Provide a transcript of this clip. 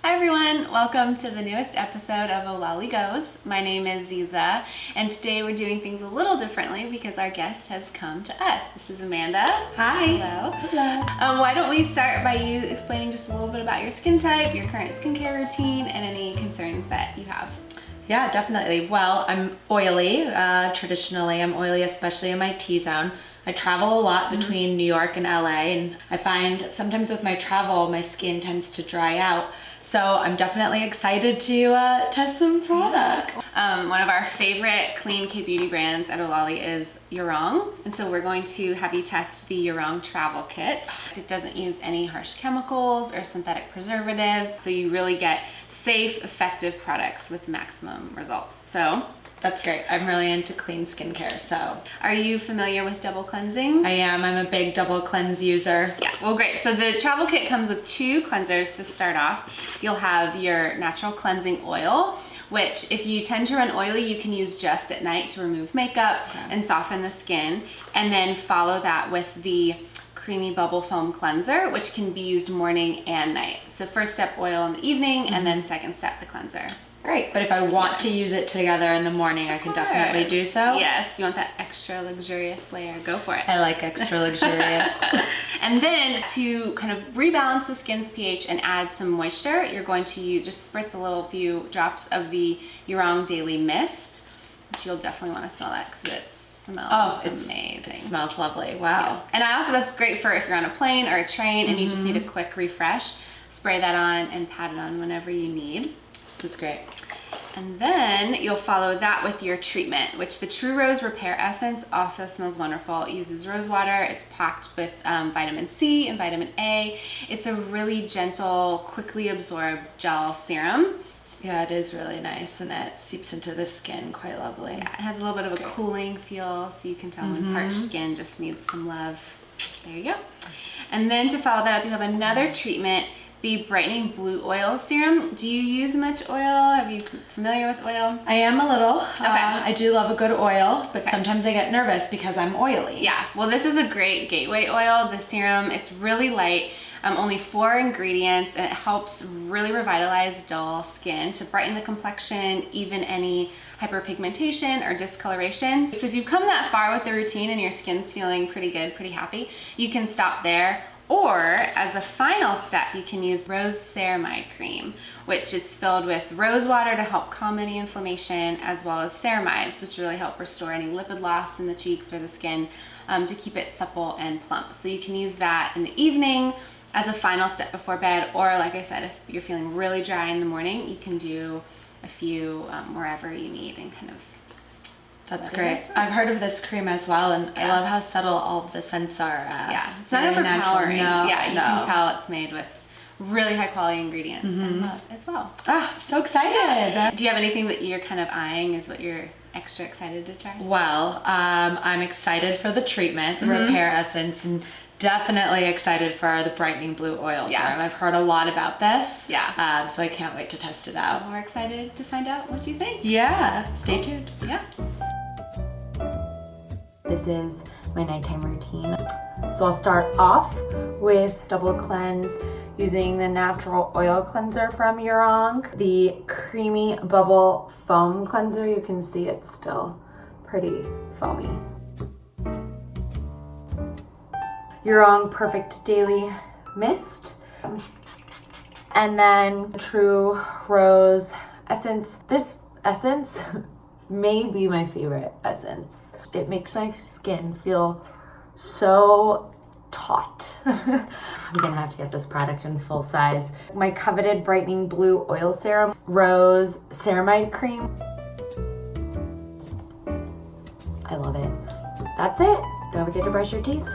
Hi everyone, welcome to the newest episode of Ohlolly Goes. My name is Ziza, and today we're doing things a little differently because our guest has come to us. This is Amanda. Hi. Hello. Hello. Why don't we start by you explaining just a little bit about your skin type, your current skincare routine, and any concerns that you have. Yeah, definitely. Well, I'm oily. Traditionally, I'm oily, especially in my T-zone. I travel a lot between New York and LA, and I find sometimes with my travel, my skin tends to dry out. So I'm definitely excited to test some product. One of our favorite clean kbeauty brands at Ohlolly is Urang, and so we're going to have you test the Urang Travel Kit. It doesn't use any harsh chemicals or synthetic preservatives, so you really get safe, effective products with maximum results. So That's great. I'm really into clean skincare, so. Are you familiar with double cleansing? I am. I'm a big double cleanse user. Yeah, well great. So the travel kit comes with 2 cleansers to start off. You'll have your natural cleansing oil, which if you tend to run oily, you can use just at night to remove makeup and soften the skin. And then follow that with the creamy bubble foam cleanser, which can be used morning and night. So first step oil in the evening, and then second step the cleanser. Great, but if I want to use it together in the morning, I can definitely do so. Yes, if you want that extra luxurious layer, go for it. I like extra luxurious. And then to kind of rebalance the skin's pH and add some moisture, you're going to use, just spritz a few drops of the Urang Daily Mist, which you'll definitely want to smell that because it smells amazing. It smells lovely, wow. Yeah. And that's great for if you're on a plane or a train and you just need a quick refresh. Spray that on and pat it on whenever you need. This is great. And then you'll follow that with your treatment, which the True Rose Repair Essence also smells wonderful. It uses rose water. It's packed with vitamin C and vitamin A. It's a really gentle, quickly absorbed gel serum. Yeah, it is really nice, and it seeps into the skin quite lovely. Yeah, it has a little bit of a cooling feel, so you can tell when parched skin just needs some love. There you go. And then to follow that up, you have another treatment, the brightening blue oil serum. Do you use much oil? Are you familiar with oil? I am a little. Okay. I do love a good oil, but sometimes I get nervous because I'm oily. Yeah, well this is a great gateway oil, the serum. It's really light, only 4 ingredients, and it helps really revitalize dull skin to brighten the complexion, even any hyperpigmentation or discoloration. So if you've come that far with the routine and your skin's feeling pretty good, pretty happy, you can stop there. Or as a final step, you can use rose ceramide cream, which it's filled with rose water to help calm any inflammation, as well as ceramides, which really help restore any lipid loss in the cheeks or the skin to keep it supple and plump. So you can use that in the evening as a final step before bed, or like I said, if you're feeling really dry in the morning, you can do a few wherever you need and kind of. That's great. I've heard of this cream as well, and I love how subtle all of the scents are. It's not overpowering. No, you can tell it's made with really high quality ingredients and love as well. Ah, I'm so excited. Do you have anything that you're kind of eyeing is what you're extra excited to try? Well, I'm excited for the treatment, the repair essence, and definitely excited for the brightening blue oil serum. I've heard a lot about this. Yeah. So I can't wait to test it out. We're excited to find out what you think. Yeah. Stay tuned. Yeah. This is my nighttime routine. So I'll start off with double cleanse using the natural oil cleanser from Urang. The creamy bubble foam cleanser, you can see it's still pretty foamy. Urang Perfect Daily Mist. And then True Rose Essence. This essence may be my favorite essence. It makes my skin feel so taut. I'm gonna have to get this product in full size. My coveted brightening blue oil serum, rose ceramide cream. I love it. That's it. Don't forget to brush your teeth.